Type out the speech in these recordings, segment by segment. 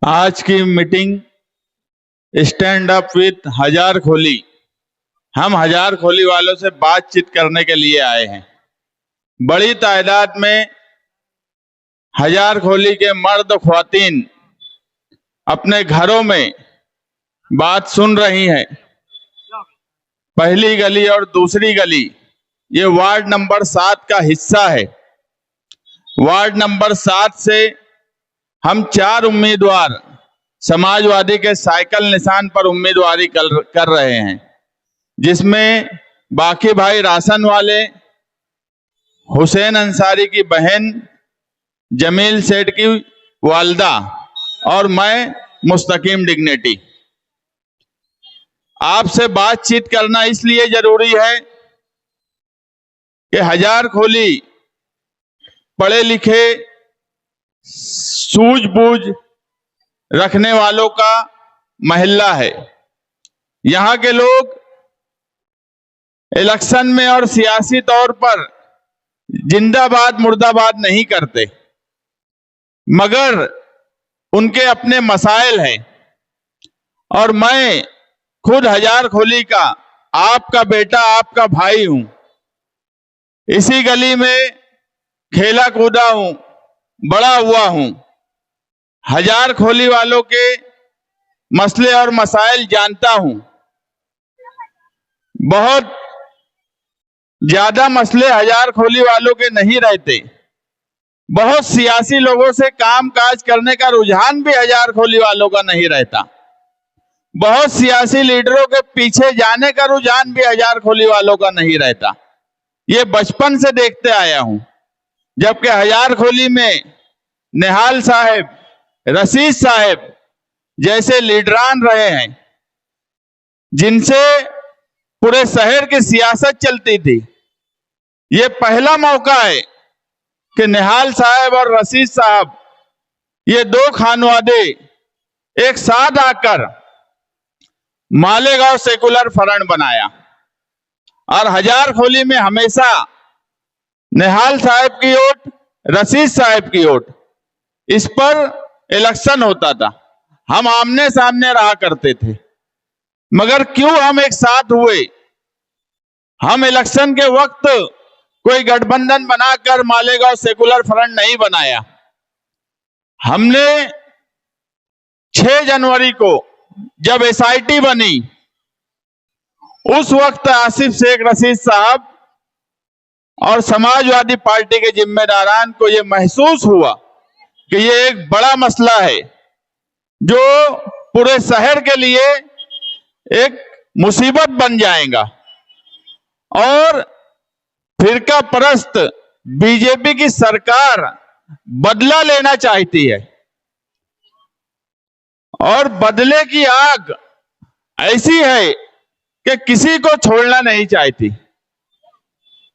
आज की meeting stand up with हजार खोली। हम हजार खोली वालों से बातचीत करने के लिए आए हैं। बड़ी तादाद में हजार खोली के मर्द ख्वातीन अपने घरों में बात सुन रही हैं। पहली गली और दूसरी गली ये वार्ड नंबर 7 का हिस्सा है। वार्ड नंबर 7 से हम 4 उम्मीदवार समाजवादी के साइकिल निशान पर उम्मीदवारी कर रहे हैं, जिसमें बाकी भाई राशन वाले, हुसैन अंसारी की बहन, जमील सेठ की वालदा और मैं मुस्तकीम डिग्निटी। आपसे बातचीत करना इसलिए जरूरी है कि हजार खोली पढ़े लिखे, सूझबूझ रखने वालों का महल्ला है। यहाँ के लोग इलेक्शन में और सियासी तौर पर जिंदाबाद मुर्दाबाद नहीं करते, मगर उनके अपने मसाइल हैं। और मैं खुद हजार खोली का आपका बेटा, आपका भाई हूं। इसी गली में खेला कूदा हूं, बड़ा हुआ हूं। हजार खोली वालों के मसले और मसाइल जानता हूं। बहुत ज्यादा मसले हजार खोली वालों के नहीं रहते। बहुत सियासी लोगों से काम काज करने का रुझान भी हजार खोली वालों का नहीं रहता। बहुत सियासी लीडरों के पीछे जाने का रुझान भी हजार खोली वालों का नहीं रहता। ये बचपन से देखते आया हूं, जबकि हजार खोली में निहाल साहब, रशीद साहब जैसे लीडरान रहे हैं, जिनसे पूरे शहर की सियासत चलती थी। ये पहला मौका है कि निहाल साहब और रशीद साहब, ये दो खानवादे एक साथ आकर मालेगांव सेकुलर फ्रंट बनाया। और हजार खोली में हमेशा निहाल साहब की वोट, रशीद साहब की वोट, इस पर इलेक्शन होता था। हम आमने सामने रहा करते थे, मगर क्यों हम एक साथ हुए? हम इलेक्शन के वक्त कोई गठबंधन बनाकर मालेगांव सेकुलर फ्रंट नहीं बनाया। हमने 6 जनवरी को जब एसआईटी बनी, उस वक्त आसिफ शेख रशीद साहब और समाजवादी पार्टी के जिम्मेदारान को यह महसूस हुआ कि यह एक बड़ा मसला है जो पूरे शहर के लिए एक मुसीबत बन जाएगा। और फिरका परस्त बीजेपी की सरकार बदला लेना चाहती है, और बदले की आग ऐसी है कि किसी को छोड़ना नहीं चाहती।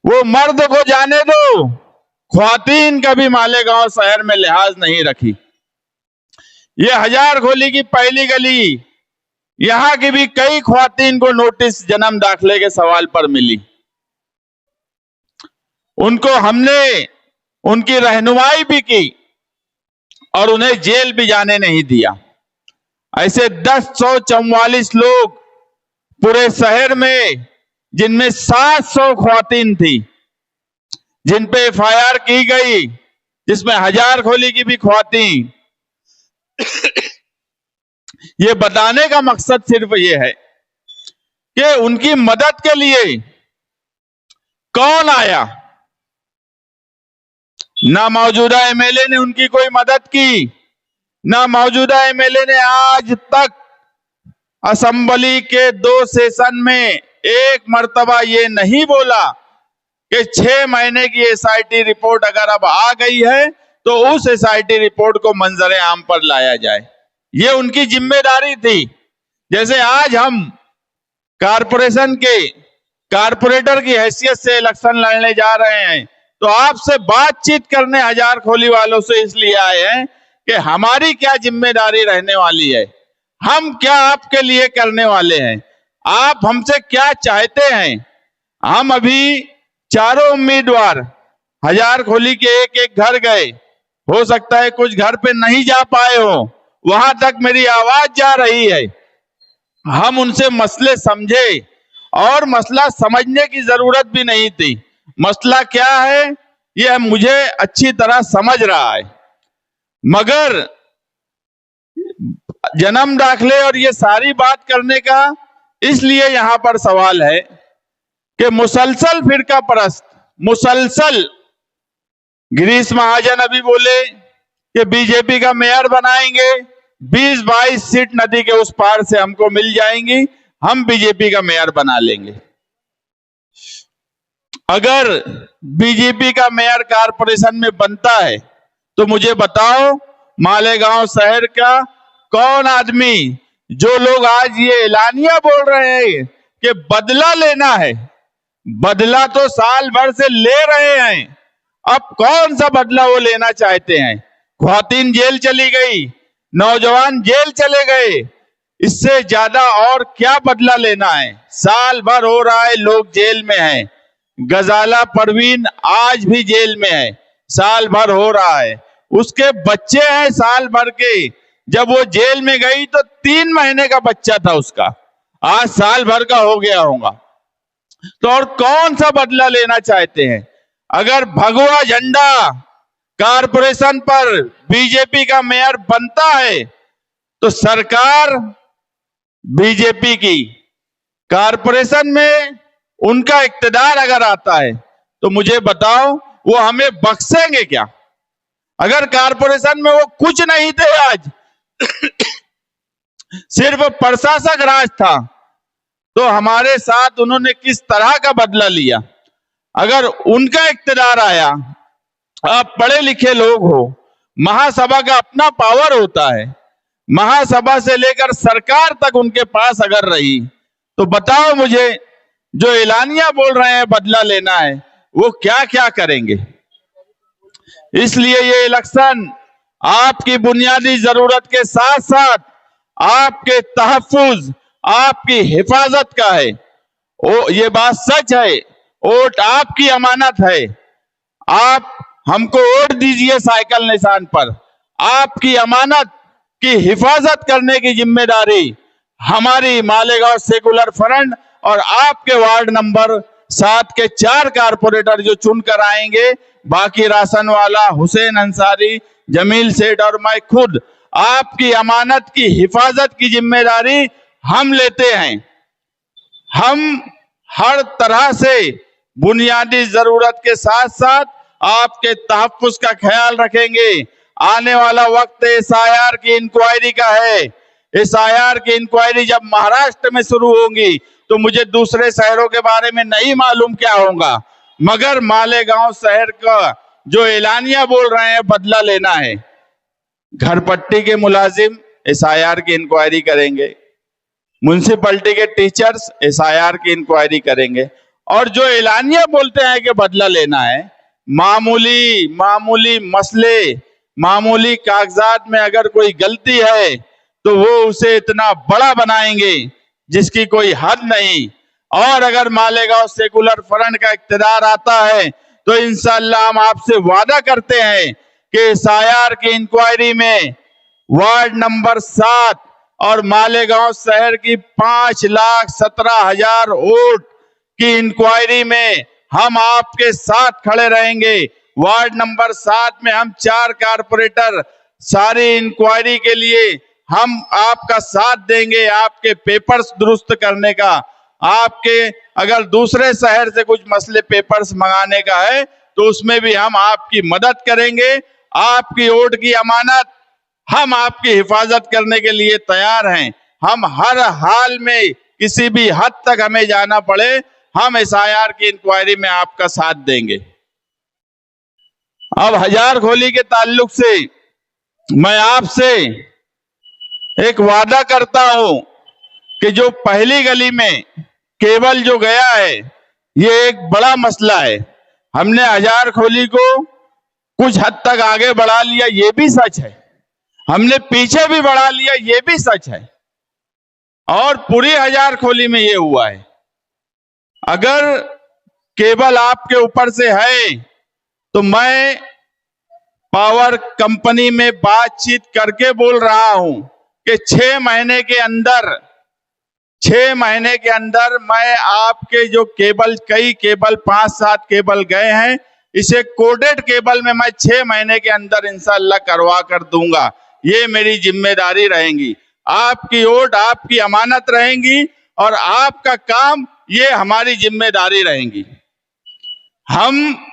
वो मर्द को जाने दो, ख्वातीन कभी मालेगांव शहर में लिहाज नहीं रखी। ये हजार खोली की पहली गली, यहां की भी कई ख्वातीन को नोटिस जन्म दाखिले के सवाल पर मिली। उनको हमने उनकी रहनुमाई भी की और उन्हें जेल भी जाने नहीं दिया। ऐसे 144 लोग पूरे शहर में, जिनमें 700 ख्वातीन थी, जिन पे एफआईआर की गई, जिसमें हजार खोली की भी ख्वातीन। ये बताने का मकसद सिर्फ ये है कि उनकी मदद के लिए कौन आया। ना मौजूदा एमएलए ने उनकी कोई मदद की, ना मौजूदा एमएलए ने आज तक असेंबली के 2 सेशन में एक मर्तबा ये नहीं बोला कि 6 महीने की एसआईटी रिपोर्ट अगर अब आ गई है तो उस एसआईटी रिपोर्ट को मंजर आम पर लाया जाए। ये उनकी जिम्मेदारी थी। जैसे आज हम कारपोरेशन के कारपोरेटर की हैसियत से इलेक्शन लड़ने जा रहे हैं, तो आपसे बातचीत करने हजार खोली वालों से इसलिए आए हैं कि हमारी क्या जिम्मेदारी रहने वाली है, हम क्या आपके लिए करने वाले हैं, आप हमसे क्या चाहते हैं। हम अभी चारों उम्मीदवार हजार खोली के एक एक घर गए। हो सकता है कुछ घर पे नहीं जा पाए हो, वहां तक मेरी आवाज जा रही है। हम उनसे मसले समझे और मसला समझने की जरूरत भी नहीं थी। मसला क्या है यह मुझे अच्छी तरह समझ रहा है, मगर जन्म दाखिले और ये सारी बात करने का इसलिए यहां पर सवाल है कि मुसलसल फिरका परस्त, मुसलसल गिरीश महाजन अभी बोले कि बीजेपी का मेयर बनाएंगे, 20-22 सीट नदी के उस पार से हमको मिल जाएंगी, हम बीजेपी का मेयर बना लेंगे। अगर बीजेपी का मेयर कारपोरेशन में बनता है तो मुझे बताओ, मालेगांव शहर का कौन आदमी, जो लोग आज ये एलानिया बोल रहे हैं कि बदला लेना है, बदला तो साल भर से ले रहे हैं, अब कौन सा बदला वो लेना चाहते हैं? ख्वातीन जेल चली गई, नौजवान जेल चले गए, इससे ज्यादा और क्या बदला लेना है? साल भर हो रहा है, लोग जेल में हैं। गजाला परवीन आज भी जेल में है, साल भर हो रहा है। उसके बच्चे हैं साल भर के, जब वो जेल में गई तो 3 महीने का बच्चा था उसका, आज साल भर का हो गया होगा। तो और कौन सा बदला लेना चाहते हैं? अगर भगवा झंडा कारपोरेशन पर बीजेपी का मेयर बनता है तो सरकार बीजेपी की, कारपोरेशन में उनका इक्तदार अगर आता है तो मुझे बताओ वो हमें बख्शेंगे क्या? अगर कारपोरेशन में वो कुछ नहीं थे, आज सिर्फ प्रशासक राज था, तो हमारे साथ उन्होंने किस तरह का बदला लिया? अगर उनका इक्तदार आया, आप पढ़े लिखे लोग हो, महासभा का अपना पावर होता है, महासभा से लेकर सरकार तक उनके पास अगर रही, तो बताओ मुझे, जो एलानिया बोल रहे हैं बदला लेना है, वो क्या क्या करेंगे? इसलिए ये इलेक्शन आपकी बुनियादी जरूरत के साथ साथ आपके तहफ्फुज, आपकी हिफाजत का है। ये बात सच है, वोट आपकी अमानत है। आप हमको वोट दीजिए साइकिल निशान पर, आपकी अमानत की हिफाजत करने की जिम्मेदारी हमारी मालेगांव सेकुलर फ्रंट और आपके वार्ड नंबर 7 के 4 कारपोरेटर जो चुनकर आएंगे, बाकी राशन वाला, हुसैन अंसारी, जमील सेठ और मैं खुद, आपकी अमानत की हिफाजत की जिम्मेदारी हम लेते हैं। हम हर तरह से बुनियादी जरूरत के साथ साथ आपके तहफ्फुज का ख्याल रखेंगे। आने वाला वक्त एसआईआर की इंक्वायरी का है। एसआईआर की इंक्वायरी जब महाराष्ट्र में शुरू होगी तो मुझे दूसरे शहरों के बारे में नहीं मालूम क्या होगा, मगर मालेगांव शहर का जो एलानिया बोल रहे हैं बदला लेना है, घरपट्टी के मुलाजिम एसआईआर की इंक्वायरी करेंगे, म्युनिसिपैलिटी के टीचर्स एसआईआर की इंक्वायरी करेंगे, और जो एलानिया बोलते हैं कि बदला लेना है, मामूली मसले, मामूली कागजात में अगर कोई गलती है तो वो उसे इतना बड़ा बनाएंगे जिसकी कोई हद नहीं। और अगर मालेगांव सेकुलर फ्रंट का इक्तदार आता है तो इंशाअल्लाह हम आपसे वादा करते हैं कि एसआईआर की इंक्वायरी में वार्ड नंबर 7 और मालेगांव शहर की 5,17,000 वोट की इंक्वायरी में हम आपके साथ खड़े रहेंगे। वार्ड नंबर 7 में हम 4 कारपोरेटर सारी इंक्वायरी के लिए हम आपका साथ देंगे, आपके पेपर्स दुरुस्त करने का। आपके अगर दूसरे शहर से कुछ मसले पेपर्स मंगाने का है तो उसमें भी हम आपकी मदद करेंगे। आपकी वोट की अमानत, हम आपकी हिफाजत करने के लिए तैयार हैं। हम हर हाल में किसी भी हद तक हमें जाना पड़े, हम एसआईआर की इंक्वायरी में आपका साथ देंगे। अब हजारखोली के ताल्लुक से मैं आपसे एक वादा करता हूं कि जो पहली गली में केबल जो गया है, ये एक बड़ा मसला है। हमने हजारखोली को कुछ हद तक आगे बढ़ा लिया, ये भी सच है, हमने पीछे भी बढ़ा लिया, ये भी सच है, और पूरी हजारखोली में ये हुआ है। अगर केबल आपके ऊपर से है तो मैं पावर कंपनी में बातचीत करके बोल रहा हूं कि 6 महीने के अंदर मैं आपके जो केबल, कई केबल 5-7 केबल गए हैं, इसे कोडेड केबल में मैं 6 महीने के अंदर इंशाअल्लाह करवा कर दूंगा। ये मेरी जिम्मेदारी रहेगी। आपकी वोट आपकी अमानत रहेंगी और आपका काम ये हमारी जिम्मेदारी रहेंगी। हम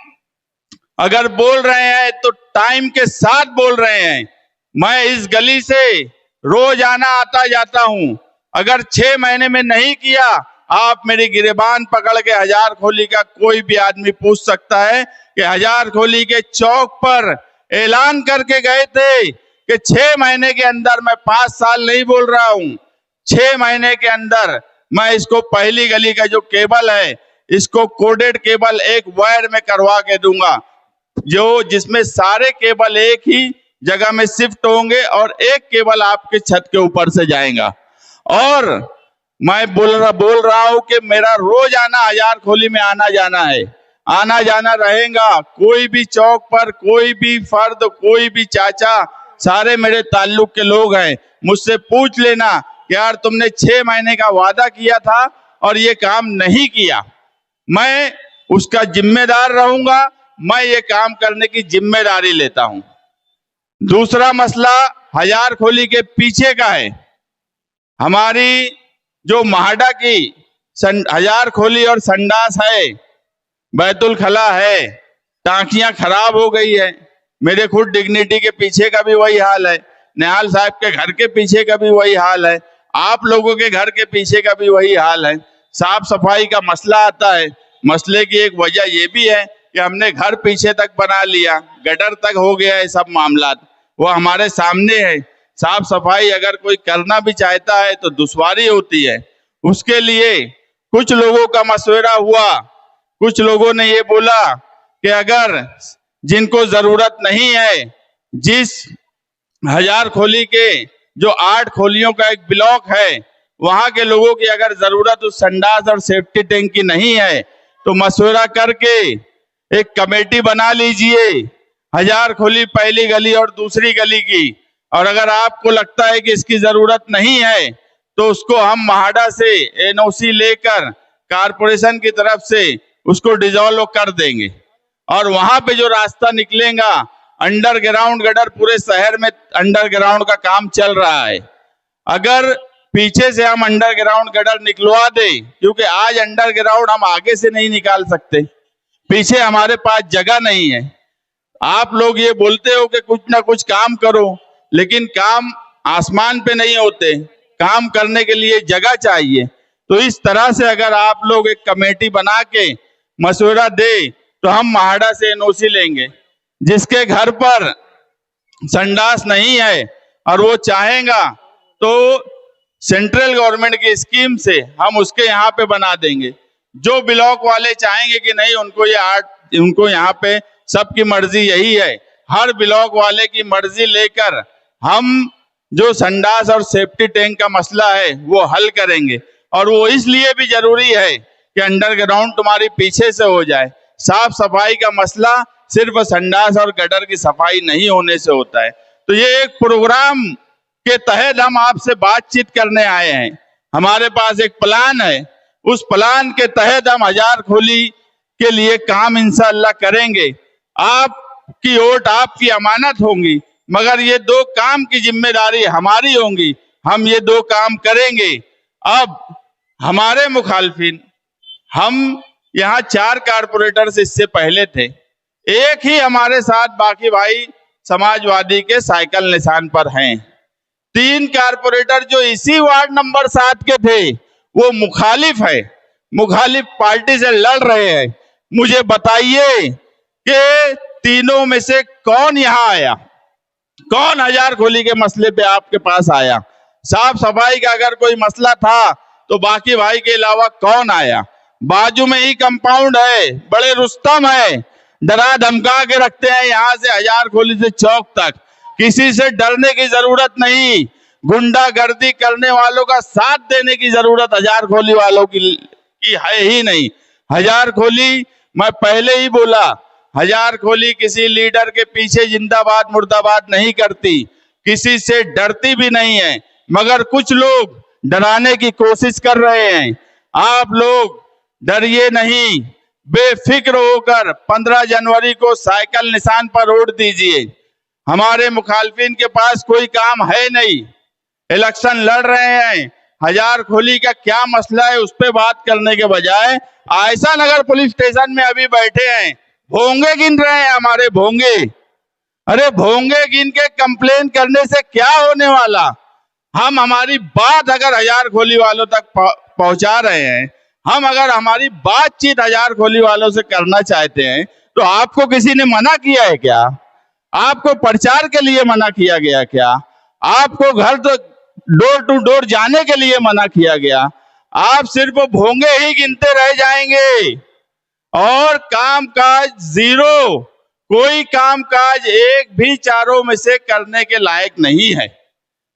अगर बोल रहे हैं तो टाइम के साथ बोल रहे हैं। मैं इस गली से रोज आना आता जाता हूं। अगर 6 महीने में नहीं किया, आप मेरी गिरेबान पकड़ के हजार खोली का कोई भी आदमी पूछ सकता है कि हजार खोली के चौक पर ऐलान करके गए थे कि 6 महीने के अंदर, मैं 5 साल नहीं बोल रहा हूं, 6 महीने के अंदर मैं इसको पहली गली का जो केबल है, इसको कोडेड केबल एक वायर में करवा के दूंगा, जिसमें सारे केबल एक ही जगह में शिफ्ट होंगे और एक केबल आपके छत के ऊपर से जाएगा। और मैं बोल रहा हूं कि मेरा रोज आना हजार खोली में आना जाना है, आना जाना रहेगा। कोई भी चौक पर कोई भी फर्द, कोई भी चाचा, सारे मेरे ताल्लुक के लोग हैं, मुझसे पूछ लेना कि यार तुमने 6 महीने का वादा किया था और ये काम नहीं किया। मैं उसका जिम्मेदार रहूंगा, मैं ये काम करने की जिम्मेदारी लेता हूं। दूसरा मसला हजार खोली के पीछे का है। हमारी जो महाडा की हजार खोली और संडास है, बैतुल खला है, टांकियां खराब हो गई है। मेरे खुद डिग्निटी के पीछे का भी वही हाल है, निहाल साहब के घर के पीछे का भी वही हाल है, आप लोगों के घर के पीछे का भी वही हाल है। साफ सफाई का मसला आता है। मसले की एक वजह यह भी है कि हमने घर पीछे तक बना लिया, गटर तक हो गया है, सब मामला वो हमारे सामने है। साफ सफाई अगर कोई करना भी चाहता है तो दुश्वारी होती है। उसके लिए कुछ लोगों का मशवरा हुआ, कुछ लोगों ने ये बोला कि अगर जिनको जरूरत नहीं है, जिस हजार खोली के जो 8 खोलियों का एक ब्लॉक है, वहां के लोगों की अगर जरूरत उस संडास और सेफ्टी टैंक की नहीं है, तो मशवरा करके एक कमेटी बना लीजिए, हजार खोली पहली गली और दूसरी गली की। और अगर आपको लगता है कि इसकी जरूरत नहीं है, तो उसको हम महाडा से एनओसी लेकर कारपोरेशन की तरफ से उसको डिसॉल्व कर देंगे। और वहां पे जो रास्ता निकलेगा, अंडरग्राउंड गटर, पूरे शहर में अंडरग्राउंड का काम चल रहा है। अगर पीछे से हम अंडरग्राउंड गटर निकलवा दे, क्योंकि आज अंडरग्राउंड हम आगे से नहीं निकाल सकते, पीछे हमारे पास जगह नहीं है। आप लोग ये बोलते हो कि कुछ ना कुछ काम करो, लेकिन काम आसमान पे नहीं होते, काम करने के लिए जगह चाहिए। तो इस तरह से अगर आप लोग एक कमेटी बना के मशवरा दे, तो हम महाडा से एनओसी लेंगे। जिसके घर पर संडास नहीं है और वो चाहेगा, तो सेंट्रल गवर्नमेंट की स्कीम से हम उसके यहाँ पे बना देंगे। जो ब्लॉक वाले चाहेंगे कि नहीं, उनको यहाँ पे सबकी मर्जी यही है, हर ब्लॉक वाले की मर्जी लेकर हम जो संडास और सेफ्टी टैंक का मसला है वो हल करेंगे। और वो इसलिए भी जरूरी है कि अंडरग्राउंड तुम्हारी पीछे से हो जाए। साफ सफाई का मसला सिर्फ संडास और गटर की सफाई नहीं होने से होता है। तो ये एक प्रोग्राम के तहत हम आपसे बातचीत करने आए हैं। हमारे पास एक प्लान है, उस प्लान के तहत हम हजार खोली के लिए काम इंशाअल्लाह करेंगे। आपकी वोट आपकी अमानत होंगी, मगर ये 2 काम की जिम्मेदारी हमारी होंगी। हम ये 2 काम करेंगे। अब हमारे मुखालफिन, हम यहाँ 4 कारपोरेटर्स इससे पहले थे, एक ही हमारे साथ, बाकी भाई समाजवादी के साइकिल निशान पर हैं। 3 कारपोरेटर जो इसी वार्ड नंबर 7 के थे, वो मुखालिफ है, मुखालिफ पार्टी से लड़ रहे हैं। मुझे बताइए कि तीनों में से कौन यहाँ आया, कौन हजार खोली के मसले पे आपके पास आया? साफ सफाई का अगर कोई मसला था तो बाकी भाई के अलावा कौन आया? बाजू में ही कंपाउंड है, बड़े रुस्तम है, डरा धमका के रखते हैं यहाँ से हजार खोली से चौक तक। किसी से डरने की जरूरत नहीं, गुंडागर्दी करने वालों का साथ देने की जरूरत हजार खोली वालों की है ही नहीं। हजार खोली, मैं पहले ही बोला, हजार खोली किसी लीडर के पीछे जिंदाबाद मुर्दाबाद नहीं करती, किसी से डरती भी नहीं है, मगर कुछ लोग डराने की कोशिश कर रहे हैं। आप लोग डरिए नहीं, बेफिक्र होकर 15 जनवरी को साइकिल निशान पर वोट दीजिए। हमारे मुखालफिन के पास कोई काम है नहीं, इलेक्शन लड़ रहे हैं। हजार खोली का क्या मसला है उस पर बात करने के बजाय आयशा नगर पुलिस स्टेशन में अभी बैठे हैं, भोंगे गिन रहे हैं हमारे भोंगे। अरे भोंगे गिन के कंप्लेन करने से क्या होने वाला? हम हमारी बात अगर हजार खोली वालों तक पहुंचा रहे हैं, हम अगर हमारी बातचीत हजार खोली वालों से करना चाहते हैं, तो आपको किसी ने मना किया है क्या? आपको प्रचार के लिए मना किया गया क्या? आपको घर तो डोर टू डोर जाने के लिए मना किया गया? आप सिर्फ भोंगे ही गिनते रह जाएंगे और कामकाज जीरो। कोई कामकाज एक भी चारों में से करने के लायक नहीं है।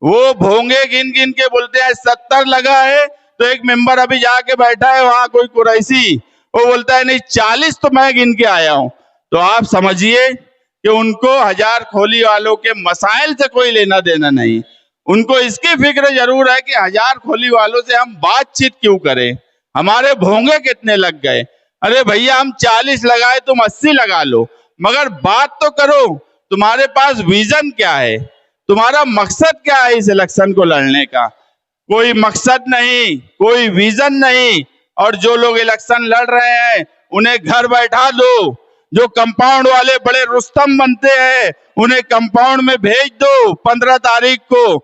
वो भोंगे गिन गिन के बोलते हैं 70 लगा है, तो एक मेंबर अभी जाके बैठा है वहां कोई कुरैशी, वो बोलता है नहीं 40 तो मैं गिन के आया हूं। तो आप समझिए कि उनको हजार खोली वालों के मसाइल से कोई लेना देना नहीं। उनको इसकी फिक्र जरूर है कि हजार खोली वालों से हम बातचीत क्यों करें, हमारे भोंगे कितने लग गए। अरे भैया हम 40 लगाए, तुम 80 लगा लो, मगर बात तो करो। तुम्हारे पास विजन क्या है, तुम्हारा मकसद क्या है इस इलेक्शन को लड़ने का? कोई मकसद नहीं, कोई विजन नहीं। और जो लोग इलेक्शन लड़ रहे हैं उन्हें घर बैठा दो। जो कंपाउंड वाले बड़े रुस्तम बनते हैं उन्हें कंपाउंड में भेज दो 15 तारीख को।